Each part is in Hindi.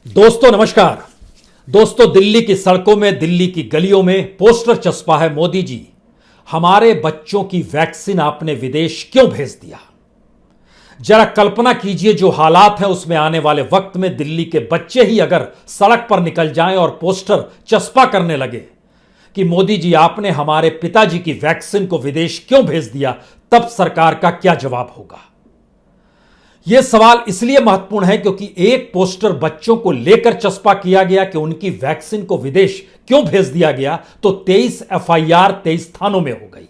दोस्तों नमस्कार। दोस्तों, दिल्ली की सड़कों में, दिल्ली की गलियों में पोस्टर चस्पा है, मोदी जी हमारे बच्चों की वैक्सीन आपने विदेश क्यों भेज दिया। जरा कल्पना कीजिए, जो हालात हैं उसमें आने वाले वक्त में दिल्ली के बच्चे ही अगर सड़क पर निकल जाएं और पोस्टर चस्पा करने लगे कि मोदी जी आपने हमारे पिताजी की वैक्सीन को विदेश क्यों भेज दिया, तब सरकार का क्या जवाब होगा। यह सवाल इसलिए महत्वपूर्ण है क्योंकि एक पोस्टर बच्चों को लेकर चस्पा किया गया कि उनकी वैक्सीन को विदेश क्यों भेज दिया गया, तो 23 एफआईआर 23 थानों में हो गई,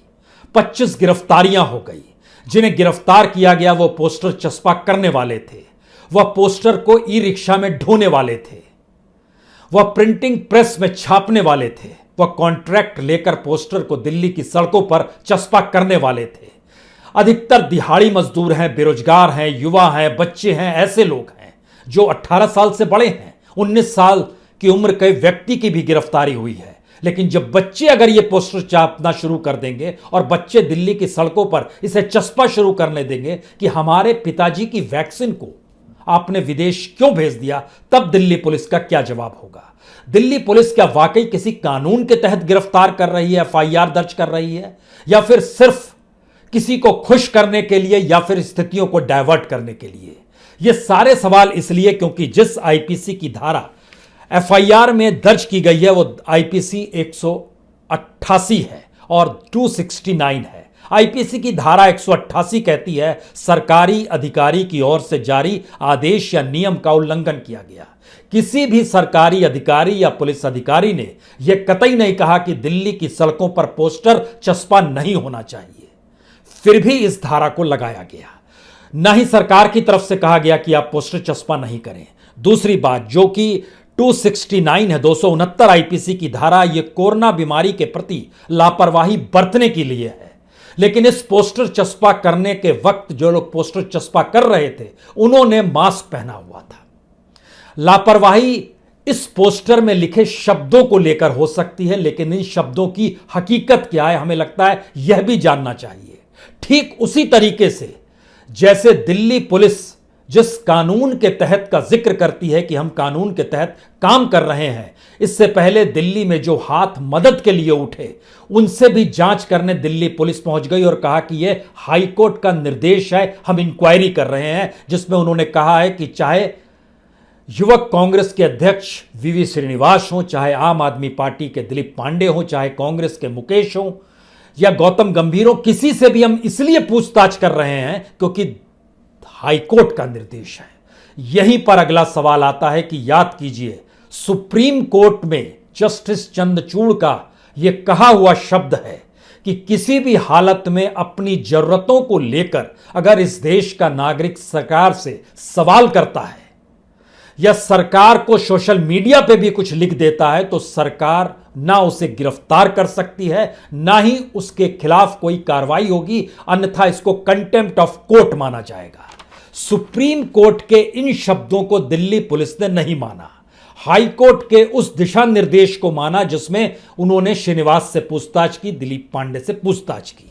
25 गिरफ्तारियां हो गई। जिन्हें गिरफ्तार किया गया वो पोस्टर चस्पा करने वाले थे, वह पोस्टर को ई रिक्शा में ढोने वाले थे, वह प्रिंटिंग प्रेस में छापने वाले थे, वह कॉन्ट्रैक्ट लेकर पोस्टर को दिल्ली की सड़कों पर चस्पा करने वाले थे। अधिकतर दिहाड़ी मजदूर हैं, बेरोजगार हैं, युवा हैं, बच्चे हैं, ऐसे लोग हैं जो 18 साल से बड़े हैं। 19 साल की उम्र के व्यक्ति की भी गिरफ्तारी हुई है। लेकिन जब बच्चे अगर ये पोस्टर छापना शुरू कर देंगे और बच्चे दिल्ली की सड़कों पर इसे चस्पा शुरू करने देंगे कि हमारे पिताजी की वैक्सीन को आपने विदेश क्यों भेज दिया, तब दिल्ली पुलिस का क्या जवाब होगा। दिल्ली पुलिस क्या वाकई किसी कानून के तहत गिरफ्तार कर रही है, एफआईआर दर्ज कर रही है, या फिर सिर्फ किसी को खुश करने के लिए, या फिर स्थितियों को डायवर्ट करने के लिए। ये सारे सवाल इसलिए क्योंकि जिस आईपीसी की धारा एफआईआर में दर्ज की गई है वो आईपीसी 188 है और 269 है। आईपीसी की धारा 188 कहती है सरकारी अधिकारी की ओर से जारी आदेश या नियम का उल्लंघन किया गया। किसी भी सरकारी अधिकारी या पुलिस अधिकारी ने यह कतई नहीं कहा कि दिल्ली की सड़कों पर पोस्टर चस्पा नहीं होना चाहिए, फिर भी इस धारा को लगाया गया। न ही सरकार की तरफ से कहा गया कि आप पोस्टर चस्पा नहीं करें। दूसरी बात, जो कि 269 है, 269 आईपीसी की धारा, यह कोरोना बीमारी के प्रति लापरवाही बरतने के लिए है। लेकिन इस पोस्टर चस्पा करने के वक्त जो लोग पोस्टर चस्पा कर रहे थे उन्होंने मास्क पहना हुआ था। लापरवाही इस पोस्टर में लिखे शब्दों को लेकर हो सकती है, लेकिन इन शब्दों की हकीकत क्या है हमें लगता है यह भी जानना चाहिए। ठीक उसी तरीके से जैसे दिल्ली पुलिस जिस कानून के तहत का जिक्र करती है कि हम कानून के तहत काम कर रहे हैं, इससे पहले दिल्ली में जो हाथ मदद के लिए उठे उनसे भी जांच करने दिल्ली पुलिस पहुंच गई और कहा कि यह हाईकोर्ट का निर्देश है, हम इंक्वायरी कर रहे हैं, जिसमें उन्होंने कहा है कि चाहे युवक कांग्रेस के अध्यक्ष वीवी श्रीनिवास हो, चाहे आम आदमी पार्टी के दिलीप पांडे हो, चाहे कांग्रेस के मुकेश हो या गौतम गंभीर हो, किसी से भी हम इसलिए पूछताछ कर रहे हैं क्योंकि हाईकोर्ट का निर्देश है। यहीं पर अगला सवाल आता है कि याद कीजिए, सुप्रीम कोर्ट में जस्टिस चंद्रचूड़ का यह कहा हुआ शब्द है कि किसी भी हालत में अपनी जरूरतों को लेकर अगर इस देश का नागरिक सरकार से सवाल करता है या सरकार को सोशल मीडिया पे भी कुछ लिख देता है तो सरकार ना उसे गिरफ्तार कर सकती है, ना ही उसके खिलाफ कोई कार्रवाई होगी, अन्यथा इसको कंटेम्प्ट ऑफ कोर्ट माना जाएगा। सुप्रीम कोर्ट के इन शब्दों को दिल्ली पुलिस ने नहीं माना, हाई कोर्ट के उस दिशा निर्देश को माना जिसमें उन्होंने श्रीनिवास से पूछताछ की, दिलीप पांडे से पूछताछ की।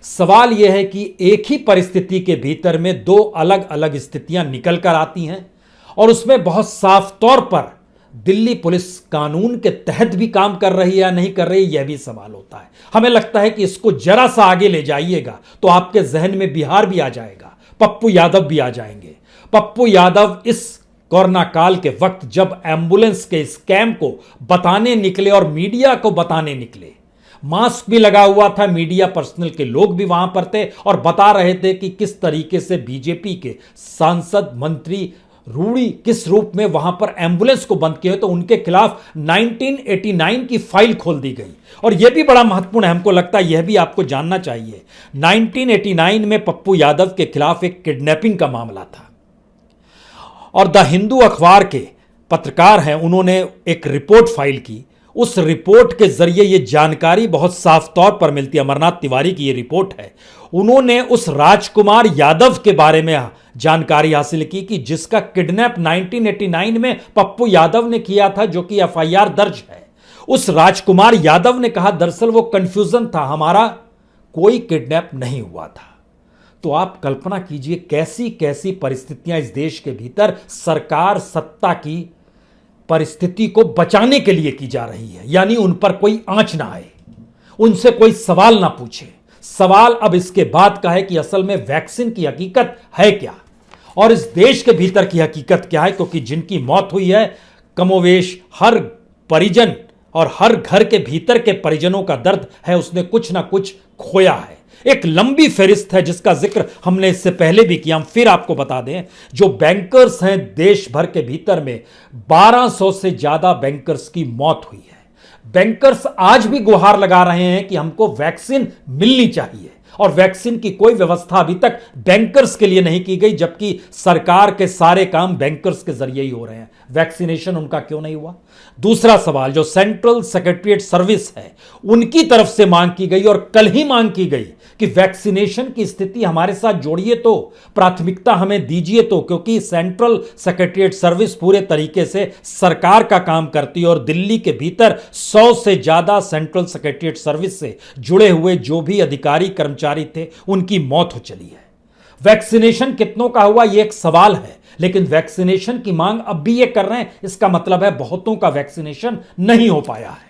सवाल यह है कि एक ही परिस्थिति के भीतर में दो अलग अलग स्थितियां निकल कर आती हैं और उसमें बहुत साफ तौर पर दिल्ली पुलिस कानून के तहत भी काम कर रही है या नहीं कर रही, यह भी सवाल होता है। हमें लगता है कि इसको जरा सा आगे ले जाइएगा तो आपके जहन में बिहार भी आ जाएगा, पप्पू यादव भी आ जाएंगे। पप्पू यादव इस कोरोना काल के वक्त जब एम्बुलेंस के स्कैम को बताने निकले और मीडिया को बताने निकले, मास्क भी लगा हुआ था, मीडिया पर्सनल के लोग भी वहां पर थे और बता रहे थे कि किस तरीके से बीजेपी के सांसद, मंत्री रूड़ी किस रूप में वहां पर एम्बुलेंस को बंद किया, तो उनके खिलाफ 1989 की फाइल खोल दी गई। और यह भी बड़ा महत्वपूर्ण है, हमको लगता है यह भी आपको जानना चाहिए। 1989 में पप्पू यादव के खिलाफ एक किडनैपिंग का मामला था और द हिंदू अखबार के पत्रकार हैं, उन्होंने एक रिपोर्ट फाइल की। उस रिपोर्ट के जरिए यह जानकारी बहुत साफ तौर पर मिलती है, अमरनाथ तिवारी की यह रिपोर्ट है। उन्होंने उस राजकुमार यादव के बारे में जानकारी हासिल की कि जिसका किडनैप 1989 में पप्पू यादव ने किया था, जो कि एफआईआर दर्ज है। उस राजकुमार यादव ने कहा दरअसल वो कंफ्यूजन था, हमारा कोई किडनैप नहीं हुआ था। तो आप कल्पना कीजिए कैसी कैसी परिस्थितियां इस देश के भीतर सरकार सत्ता की परिस्थिति को बचाने के लिए की जा रही है, यानी उन पर कोई आंच ना आए, उनसे कोई सवाल ना पूछे। सवाल अब इसके बाद का है कि असल में वैक्सीन की हकीकत है क्या और इस देश के भीतर की हकीकत क्या है, क्योंकि जिनकी मौत हुई है कमोवेश हर परिजन और हर घर के भीतर के परिजनों का दर्द है, उसने कुछ ना कुछ खोया है। एक लंबी फहरिस्त है जिसका जिक्र हमने इससे पहले भी किया, हम फिर आपको बता दें। जो बैंकर्स हैं देश भर के भीतर में 1200 से ज्यादा बैंकर्स की मौत हुई है। बैंकर्स आज भी गुहार लगा रहे हैं कि हमको वैक्सीन मिलनी चाहिए और वैक्सीन की कोई व्यवस्था अभी तक बैंकर्स के लिए नहीं की गई, जबकि सरकार के सारे काम बैंकर्स के जरिए ही हो रहे हैं। वैक्सीनेशन उनका क्यों नहीं हुआ? दूसरा सवाल, जो सेंट्रल सेक्रेटरीट सर्विस है उनकी तरफ से मांग की गई और कल ही मांग की गई कि वैक्सीनेशन की स्थिति हमारे साथ जोड़िए, तो प्राथमिकता हमें दीजिए, तो क्योंकि सेंट्रल सेक्रेटरीट सर्विस पूरे तरीके से सरकार का काम करती है और दिल्ली के भीतर 100 से ज्यादा सेंट्रल सेक्रेटरीट सर्विस से जुड़े हुए जो भी अधिकारी कर्मचारी थे उनकी मौत हो चली है। वैक्सीनेशन कितनों का हुआ ये एक सवाल है, लेकिन वैक्सीनेशन की मांग अब भी ये कर रहे हैं, इसका मतलब है बहुतों का वैक्सीनेशन नहीं हो पाया है।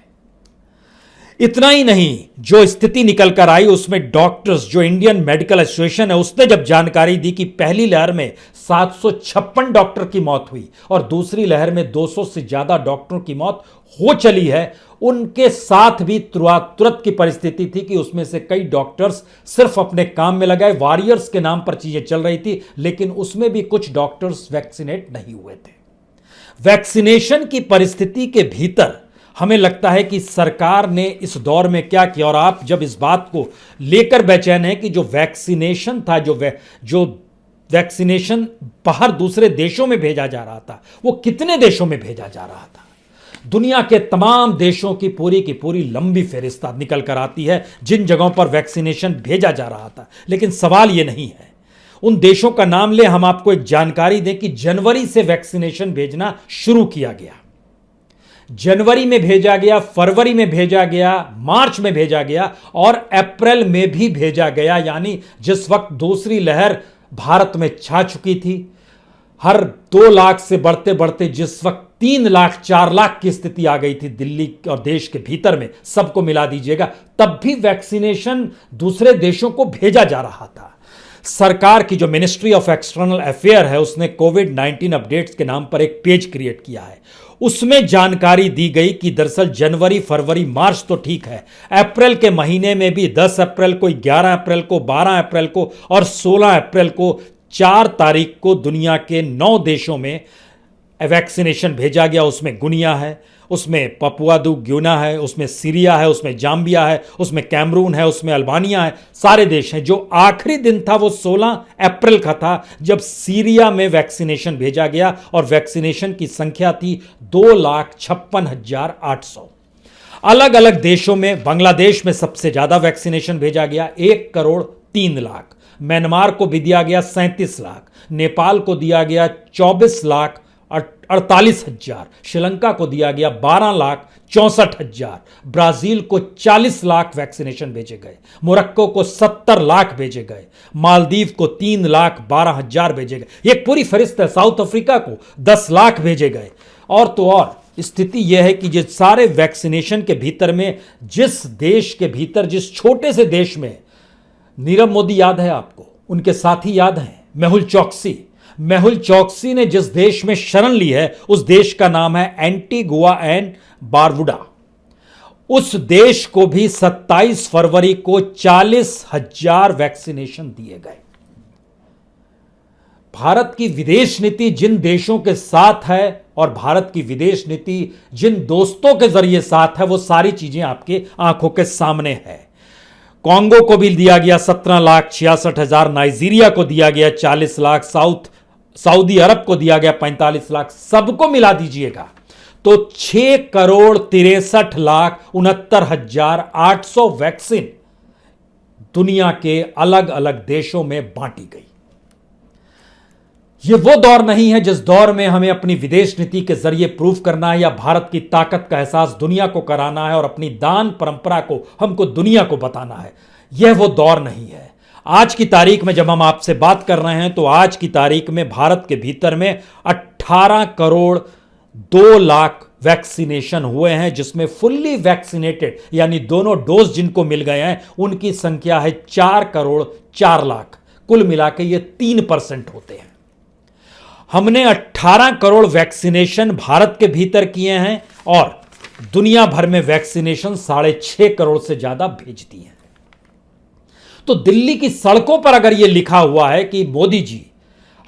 इतना ही नहीं, जो स्थिति निकल कर आई उसमें डॉक्टर्स, जो इंडियन मेडिकल एसोसिएशन है, उसने जब जानकारी दी कि पहली लहर में 756 डॉक्टर की मौत हुई और दूसरी लहर में 200 से ज्यादा डॉक्टरों की मौत हो चली है, उनके साथ भी तुरंत की परिस्थिति थी कि उसमें से कई डॉक्टर्स सिर्फ अपने काम में लगाए, वॉरियर्स के नाम पर चीजें चल रही थी, लेकिन उसमें भी कुछ डॉक्टर्स वैक्सीनेट नहीं हुए थे। वैक्सीनेशन की परिस्थिति के भीतर हमें लगता है कि सरकार ने इस दौर में क्या किया, और आप जब इस बात को लेकर बेचैन हैं कि जो वैक्सीनेशन था, जो वैक्सीनेशन बाहर दूसरे देशों में भेजा जा रहा था, वो कितने देशों में भेजा जा रहा था? दुनिया के तमाम देशों की पूरी लंबी फहरिस्त निकल कर आती है जिन जगहों पर वैक्सीनेशन भेजा जा रहा था। लेकिन सवाल यह नहीं है उन देशों का नाम ले, हम आपको एक जानकारी दें कि जनवरी से वैक्सीनेशन भेजना शुरू किया गया। जनवरी में भेजा गया, फरवरी में भेजा गया, मार्च में भेजा गया और अप्रैल में भी भेजा गया। यानी जिस वक्त दूसरी लहर भारत में छा चुकी थी, हर 2 लाख से बढ़ते बढ़ते जिस वक्त 3 लाख 4 लाख की स्थिति आ गई थी दिल्ली और देश के भीतर में, सबको मिला दीजिएगा, तब भी वैक्सीनेशन दूसरे देशों को भेजा जा रहा था। सरकार की जो मिनिस्ट्री ऑफ एक्सटर्नल अफेयर है उसने कोविड-19 अपडेट्स के नाम पर एक पेज क्रिएट किया है। उसमें जानकारी दी गई कि दरअसल जनवरी, फरवरी, मार्च तो ठीक है, अप्रैल के महीने में भी 10 अप्रैल को, 11 अप्रैल को, 12 अप्रैल को और 16 अप्रैल को, 4 तारीख को दुनिया के 9 देशों में वैक्सीनेशन भेजा गया। उसमें गुनिया है, उसमें पपुआ न्यू गिनी है, उसमें सीरिया है, उसमें जाम्बिया है, उसमें कैमरून है, उसमें अल्बानिया है, सारे देश हैं। जो आखिरी दिन था वो 16 अप्रैल का था जब सीरिया में वैक्सीनेशन भेजा गया और वैक्सीनेशन की संख्या थी 2,56,800। अलग अलग देशों में, बांग्लादेश में सबसे ज्यादा वैक्सीनेशन भेजा गया, 1,03,00,000। म्यांमार को भी दिया गया 37 लाख, नेपाल को दिया गया 24,48,000, श्रीलंका को दिया गया 12,64,000, ब्राजील को 40 लाख वैक्सीनेशन भेजे गए, मोरक्को को 70 लाख भेजे गए, मालदीव को 3,12,000 भेजे गए। एक पूरी फहरिस्त है। साउथ अफ्रीका को 10 लाख भेजे गए। और तो और स्थिति यह है कि जिस सारे वैक्सीनेशन के भीतर में, जिस देश के भीतर, जिस छोटे से देश में, नीरव मोदी याद है आपको, उनके साथी याद हैं, मेहुल चौकसी ने जिस देश में शरण ली है उस देश का नाम है एंटीगुआ एंड बारबुडा। उस देश को भी 27 फरवरी को 40,000 वैक्सीनेशन दिए गए। भारत की विदेश नीति जिन देशों के साथ है और भारत की विदेश नीति जिन दोस्तों के जरिए साथ है, वो सारी चीजें आपके आंखों के सामने है। कांगो को भी दिया गया 17,66,000, नाइजीरिया को दिया गया 40 लाख, सऊदी अरब को दिया गया 45 लाख, सबको मिला दीजिएगा तो 6,63,69,800 वैक्सीन दुनिया के अलग अलग देशों में बांटी गई। यह वो दौर नहीं है जिस दौर में हमें अपनी विदेश नीति के जरिए प्रूव करना है या भारत की ताकत का एहसास दुनिया को कराना है और अपनी दान परंपरा को हमको दुनिया को बताना है। यह वो दौर नहीं है। आज की तारीख में जब हम आपसे बात कर रहे हैं तो आज की तारीख में भारत के भीतर में 18 करोड़ 2 लाख वैक्सीनेशन हुए हैं, जिसमें फुल्ली वैक्सीनेटेड यानी दोनों डोज जिनको मिल गए हैं उनकी संख्या है 4 करोड़ 4 लाख। कुल मिलाकर ये 3% होते हैं। हमने 18 करोड़ वैक्सीनेशन भारत के भीतर किए हैं और दुनिया भर में वैक्सीनेशन 6.5 करोड़ से ज्यादा भेज दी है। तो दिल्ली की सड़कों पर अगर यह लिखा हुआ है कि मोदी जी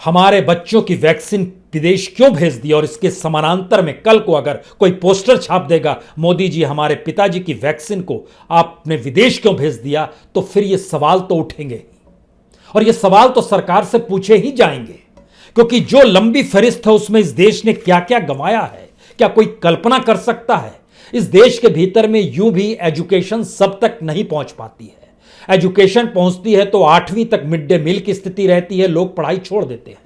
हमारे बच्चों की वैक्सीन विदेश क्यों भेज दिया, और इसके समानांतर में कल को अगर कोई पोस्टर छाप देगा मोदी जी हमारे पिताजी की वैक्सीन को आपने विदेश क्यों भेज दिया, तो फिर ये सवाल तो उठेंगे और ये सवाल तो सरकार से पूछे ही जाएंगे, क्योंकि जो लंबी फहरिस्त है उसमें इस देश ने क्या क्या गंवाया है, क्या कोई कल्पना कर सकता है। इस देश के भीतर में यूं भी एजुकेशन सब तक नहीं पहुंच पाती है। एजुकेशन पहुंचती है तो 8वीं तक मिड डे मील की स्थिति रहती है, लोग पढ़ाई छोड़ देते हैं।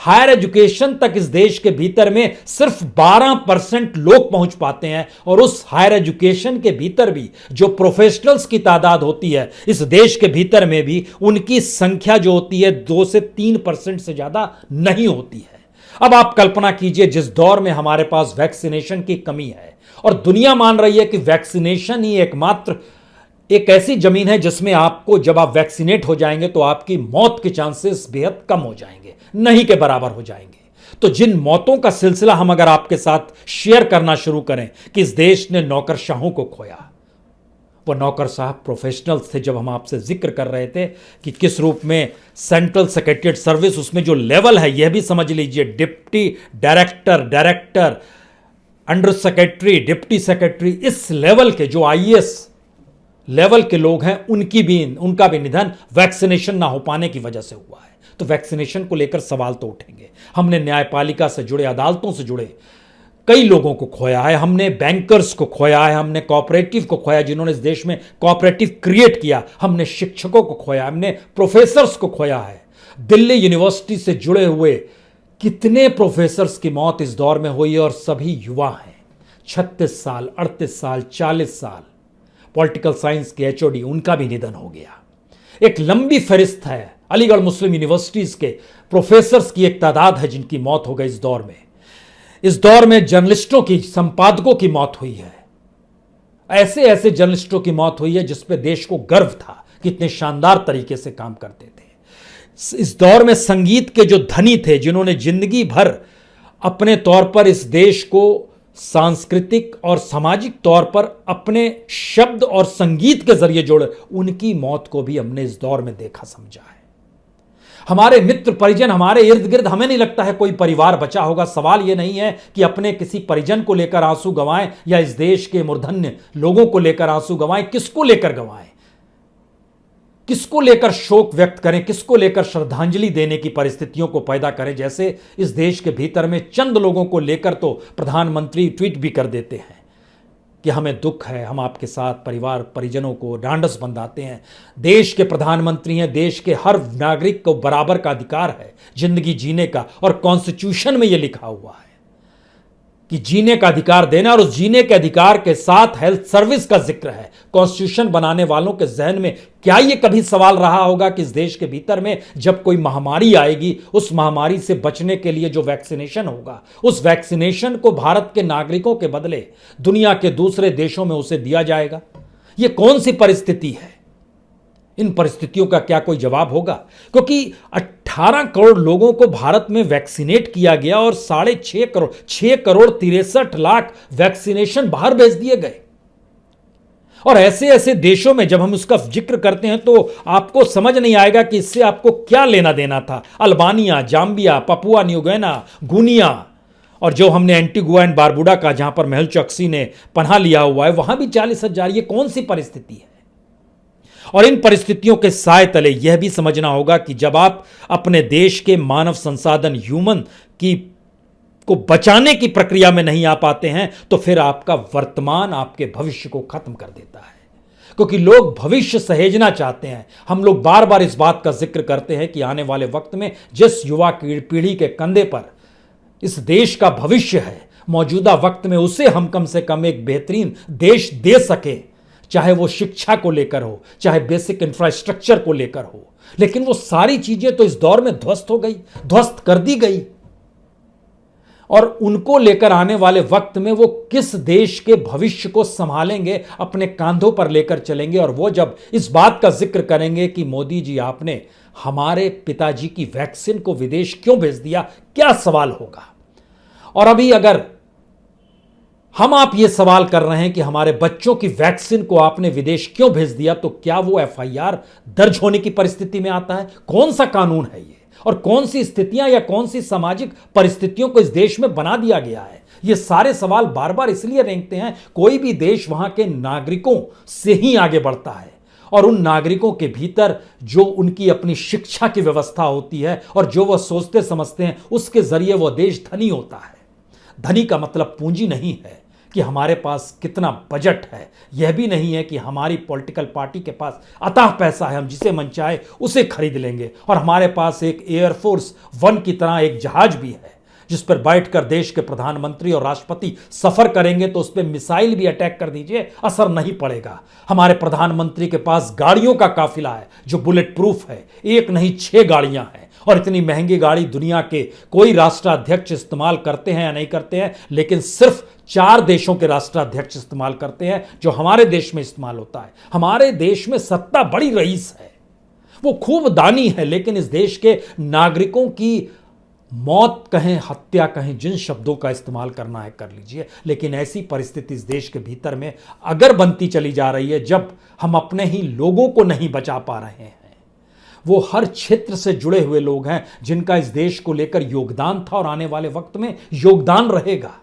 हायर एजुकेशन तक इस देश के भीतर में सिर्फ 12% लोग पहुंच पाते हैं, और उस हायर एजुकेशन के भीतर भी जो प्रोफेशनल्स की तादाद होती है इस देश के भीतर में भी उनकी संख्या जो होती है 2 से 3% से ज्यादा नहीं होती है। अब आप कल्पना कीजिए जिस दौर में हमारे पास वैक्सीनेशन की कमी है और दुनिया मान रही है कि वैक्सीनेशन ही एकमात्र एक ऐसी जमीन है जिसमें आपको जब आप वैक्सीनेट हो जाएंगे तो आपकी मौत के चांसेस बेहद कम हो जाएंगे, नहीं के बराबर हो जाएंगे। तो जिन मौतों का सिलसिला हम अगर आपके साथ शेयर करना शुरू करें कि इस देश ने नौकरशाहों को खोया, वो नौकर साहब प्रोफेशनल्स थे। जब हम आपसे जिक्र कर रहे थे कि किस रूप में सेंट्रल सेक्रेटरीट सर्विस, उसमें जो लेवल है यह भी समझ लीजिए, deputy director, under secretary, deputy secretary, इस लेवल के जो आईएएस लेवल के लोग हैं उनका भी निधन वैक्सीनेशन ना हो पाने की वजह से हुआ है। तो वैक्सीनेशन को लेकर सवाल तो उठेंगे। हमने न्यायपालिका से जुड़े, अदालतों से जुड़े कई लोगों को खोया है, हमने बैंकर्स को खोया है, हमने कोऑपरेटिव को खोया जिन्होंने इस देश में कोऑपरेटिव क्रिएट किया, हमने शिक्षकों को खोया, हमने प्रोफेसर्स को खोया है। दिल्ली यूनिवर्सिटी से जुड़े हुए कितने प्रोफेसर्स की मौत इस दौर में हुई है, और सभी युवा हैं, 36 साल, 38 साल, 40 साल। पॉलिटिकल साइंस के एचओडी, उनका भी निधन हो गया। एक लंबी फहरिस्त है, अलीगढ़ मुस्लिम यूनिवर्सिटीज के प्रोफेसर्स की एक तादाद है जिनकी मौत हो गई इस दौर में। इस दौर में जर्नलिस्टों की, संपादकों की मौत हुई है। ऐसे ऐसे जर्नलिस्टों की मौत हुई है जिस पे देश को गर्व था, कितने शानदार तरीके से काम करते थे। इस दौर में संगीत के जो धनी थे, जिन्होंने जिंदगी भर अपने तौर पर इस देश को सांस्कृतिक और सामाजिक तौर पर अपने शब्द और संगीत के जरिए जोड़े, उनकी मौत को भी हमने इस दौर में देखा समझा है। हमारे मित्र परिजन, हमारे इर्द गिर्द, हमें नहीं लगता है कोई परिवार बचा होगा। सवाल यह नहीं है कि अपने किसी परिजन को लेकर आंसू गंवाएं या इस देश के मूर्धन्य लोगों को लेकर आंसू गंवाएं। किसको लेकर गंवाएं, किसको लेकर शोक व्यक्त करें, किसको लेकर श्रद्धांजलि देने की परिस्थितियों को पैदा करें। जैसे इस देश के भीतर में चंद लोगों को लेकर तो प्रधानमंत्री ट्वीट भी कर देते हैं कि हमें दुख है, हम आपके साथ, परिवार परिजनों को ढांढस बंधाते हैं। देश के प्रधानमंत्री हैं, देश के हर नागरिक को बराबर का अधिकार है जिंदगी जीने का, और कॉन्स्टिट्यूशन में यह लिखा हुआ है कि जीने का अधिकार देना, और उस जीने के अधिकार के साथ हेल्थ सर्विस का जिक्र है। कॉन्स्टिट्यूशन बनाने वालों के जहन में क्या यह कभी सवाल रहा होगा कि इस देश के भीतर में जब कोई महामारी आएगी, उस महामारी से बचने के लिए जो वैक्सीनेशन होगा, उस वैक्सीनेशन को भारत के नागरिकों के बदले दुनिया के दूसरे देशों में उसे दिया जाएगा? यह कौन सी परिस्थिति है? इन परिस्थितियों का क्या कोई जवाब होगा? क्योंकि 18 करोड़ लोगों को भारत में वैक्सीनेट किया गया और 6 करोड़ 63 लाख वैक्सीनेशन बाहर भेज दिए गए। और ऐसे ऐसे देशों में जब हम उसका जिक्र करते हैं तो आपको समझ नहीं आएगा कि इससे आपको क्या लेना देना था। Albania, Zambia, Papua New Guinea, Guinea, और जो हमने एंटीगुआ एंड बारबुडा का, जहां पर महल चौकसी ने पनाह लिया हुआ है, वहां भी 40,000। ये कौन सी परिस्थिति है? और इन परिस्थितियों के साए तले यह भी समझना होगा कि जब आप अपने देश के मानव संसाधन, ह्यूमन की को बचाने की प्रक्रिया में नहीं आ पाते हैं तो फिर आपका वर्तमान आपके भविष्य को खत्म कर देता है। क्योंकि लोग भविष्य सहेजना चाहते हैं। हम लोग बार बार इस बात का जिक्र करते हैं कि आने वाले वक्त में जिस युवा पीढ़ी के कंधे पर इस देश का भविष्य है, मौजूदा वक्त में उसे हम कम से कम एक बेहतरीन देश दे सके, चाहे वो शिक्षा को लेकर हो, चाहे बेसिक इंफ्रास्ट्रक्चर को लेकर हो। लेकिन वो सारी चीजें तो इस दौर में ध्वस्त हो गई, ध्वस्त कर दी गई। और उनको लेकर आने वाले वक्त में वो किस देश के भविष्य को संभालेंगे, अपने कांधों पर लेकर चलेंगे। और वो जब इस बात का जिक्र करेंगे कि मोदी जी आपने हमारे पिताजी की वैक्सीन को विदेश क्यों भेज दिया, क्या सवाल होगा। और अभी अगर हम आप ये सवाल कर रहे हैं कि हमारे बच्चों की वैक्सीन को आपने विदेश क्यों भेज दिया, तो क्या वो एफआईआर दर्ज होने की परिस्थिति में आता है? कौन सा कानून है ये, और कौन सी स्थितियां या कौन सी सामाजिक परिस्थितियों को इस देश में बना दिया गया है? ये सारे सवाल बार बार इसलिए रेंगते हैं, कोई भी देश वहां के नागरिकों से ही आगे बढ़ता है, और उन नागरिकों के भीतर जो उनकी अपनी शिक्षा की व्यवस्था होती है और जो वह सोचते समझते हैं, उसके जरिए वह देश धनी होता है। धनी का मतलब पूंजी नहीं है कि हमारे पास कितना बजट है, यह भी नहीं है कि हमारी पॉलिटिकल पार्टी के पास अथाह पैसा है, हम जिसे मन चाहे उसे खरीद लेंगे, और हमारे पास एक एयरफोर्स वन की तरह एक जहाज भी है जिस पर बैठकर देश के प्रधानमंत्री और राष्ट्रपति सफर करेंगे तो उस पर मिसाइल भी अटैक कर दीजिए, असर नहीं पड़ेगा। हमारे प्रधानमंत्री के पास गाड़ियों का काफिला है जो बुलेट प्रूफ है, एक नहीं 6 गाड़ियां हैं, और इतनी महंगी गाड़ी दुनिया के कोई राष्ट्राध्यक्ष इस्तेमाल करते हैं या नहीं करते हैं, लेकिन सिर्फ 4 देशों के राष्ट्राध्यक्ष इस्तेमाल करते हैं, जो हमारे देश में इस्तेमाल होता है। हमारे देश में सत्ता बड़ी रईस है, वो खूब दानी है, लेकिन इस देश के नागरिकों की मौत कहें, हत्या कहें, जिन शब्दों का इस्तेमाल करना है कर लीजिए, लेकिन ऐसी परिस्थिति इस देश के भीतर में अगर बनती चली जा रही है, जब हम अपने ही लोगों को नहीं बचा पा रहे हैं। वो हर क्षेत्र से जुड़े हुए लोग हैं जिनका इस देश को लेकर योगदान था और आने वाले वक्त में योगदान रहेगा,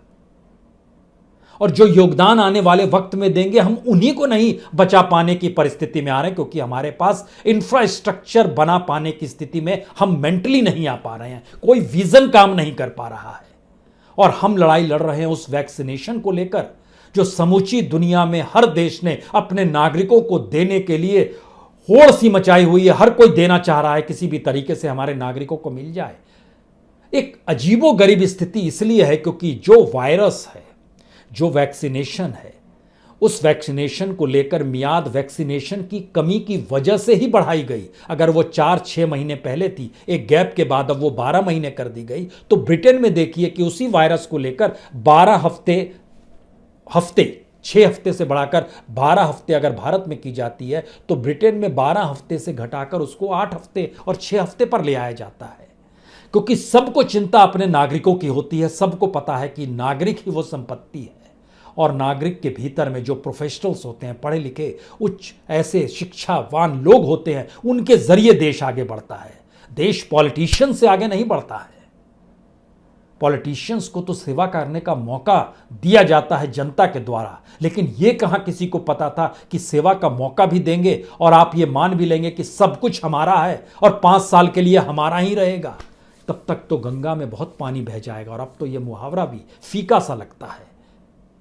और जो योगदान आने वाले वक्त में देंगे, हम उन्हीं को नहीं बचा पाने की परिस्थिति में आ रहे हैं, क्योंकि हमारे पास इंफ्रास्ट्रक्चर बना पाने की स्थिति में हम मेंटली नहीं आ पा रहे हैं, कोई विजन काम नहीं कर पा रहा है। और हम लड़ाई लड़ रहे हैं उस वैक्सीनेशन को लेकर जो समूची दुनिया में हर देश ने अपने नागरिकों को देने के लिए होड़ सी मचाई हुई है। हर कोई देना चाह रहा है, किसी भी तरीके से हमारे नागरिकों को मिल जाए। एक अजीबोगरीब स्थिति इसलिए है क्योंकि जो वायरस है, जो वैक्सीनेशन है, उस वैक्सीनेशन को लेकर मियाद वैक्सीनेशन की कमी की वजह से ही बढ़ाई गई। अगर वो 4-6 महीने पहले थी, एक गैप के बाद अब वो 12 महीने कर दी गई, तो ब्रिटेन में देखिए कि उसी वायरस को लेकर 12 हफ्ते 6 हफ्ते से बढ़ाकर 12 हफ्ते अगर भारत में की जाती है, तो ब्रिटेन में 12 हफ्ते से घटाकर उसको 8 हफ्ते और 6 हफ्ते पर ले आया जाता है, क्योंकि सबको चिंता अपने नागरिकों की होती है। सबको पता है कि नागरिक ही वो संपत्ति है, और नागरिक के भीतर में जो प्रोफेशनल्स होते हैं, पढ़े लिखे, उच्च ऐसे शिक्षावान लोग होते हैं, उनके जरिए देश आगे बढ़ता है। देश पॉलिटिशियन से आगे नहीं बढ़ता है। पॉलिटिशियंस को तो सेवा करने का मौका दिया जाता है जनता के द्वारा, लेकिन यह कहां किसी को पता था कि सेवा का मौका भी देंगे और आप ये मान भी लेंगे कि सब कुछ हमारा है और 5 साल के लिए हमारा ही रहेगा। तब तक तो गंगा में बहुत पानी बह जाएगा। और अब तो यह मुहावरा भी फीका सा लगता है,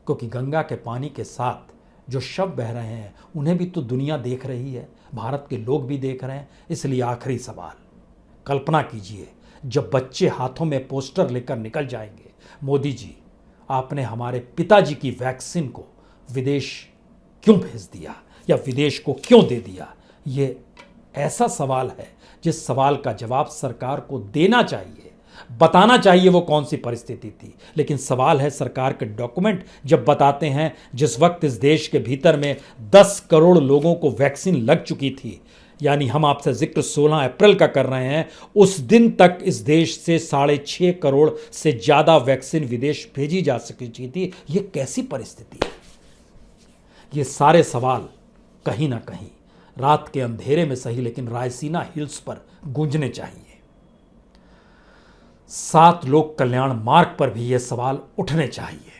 क्योंकि गंगा के पानी के साथ जो शव बह रहे हैं उन्हें भी तो दुनिया देख रही है, भारत के लोग भी देख रहे हैं। इसलिए आखिरी सवाल, कल्पना कीजिए जब बच्चे हाथों में पोस्टर लेकर निकल जाएंगे, मोदी जी आपने हमारे पिताजी की वैक्सीन को विदेश क्यों भेज दिया, या विदेश को क्यों दे दिया। ये ऐसा सवाल है जिस सवाल का जवाब सरकार को देना चाहिए, बताना चाहिए वो कौन सी परिस्थिति थी। लेकिन सवाल है, सरकार के डॉक्यूमेंट जब बताते हैं जिस वक्त इस देश के भीतर में 10 करोड़ लोगों को वैक्सीन लग चुकी थी, यानी हम आपसे जिक्र 16 अप्रैल का कर रहे हैं, उस दिन तक इस देश से 6.5 करोड़ से ज्यादा वैक्सीन विदेश भेजी जा सकती थी। ये कैसी परिस्थिति है? ये सारे सवाल कहीं ना कहीं रात के अंधेरे में सही, लेकिन रायसीना हिल्स पर गूंजने चाहिए। 7 लोक कल्याण मार्ग पर भी ये सवाल उठने चाहिए।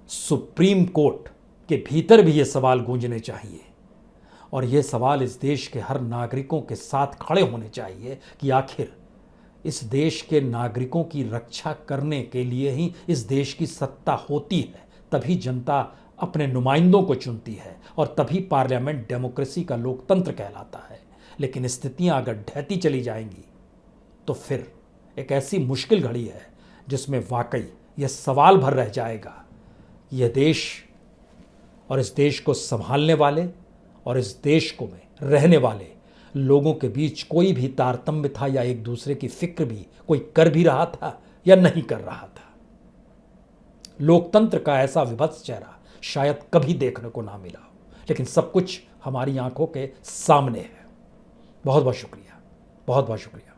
सुप्रीम कोर्ट के भीतर भी ये सवाल गूंजने चाहिए, और ये सवाल इस देश के हर नागरिकों के साथ खड़े होने चाहिए कि आखिर इस देश के नागरिकों की रक्षा करने के लिए ही इस देश की सत्ता होती है। तभी जनता अपने नुमाइंदों को चुनती है, और तभी पार्लियामेंट डेमोक्रेसी का लोकतंत्र कहलाता है। लेकिन स्थितियां अगर ढहती चली जाएंगी तो फिर एक ऐसी मुश्किल घड़ी है जिसमें वाकई यह सवाल भर रह जाएगा, यह देश और इस देश को संभालने वाले और इस देश को में रहने वाले लोगों के बीच कोई भी तारतम्य था, या एक दूसरे की फिक्र भी कोई कर भी रहा था, या नहीं कर रहा था। लोकतंत्र का ऐसा विभत्स चेहरा शायद कभी देखने को ना मिला हो, लेकिन सब कुछ हमारी आंखों के सामने है। बहुत बहुत शुक्रिया, बहुत बहुत शुक्रिया।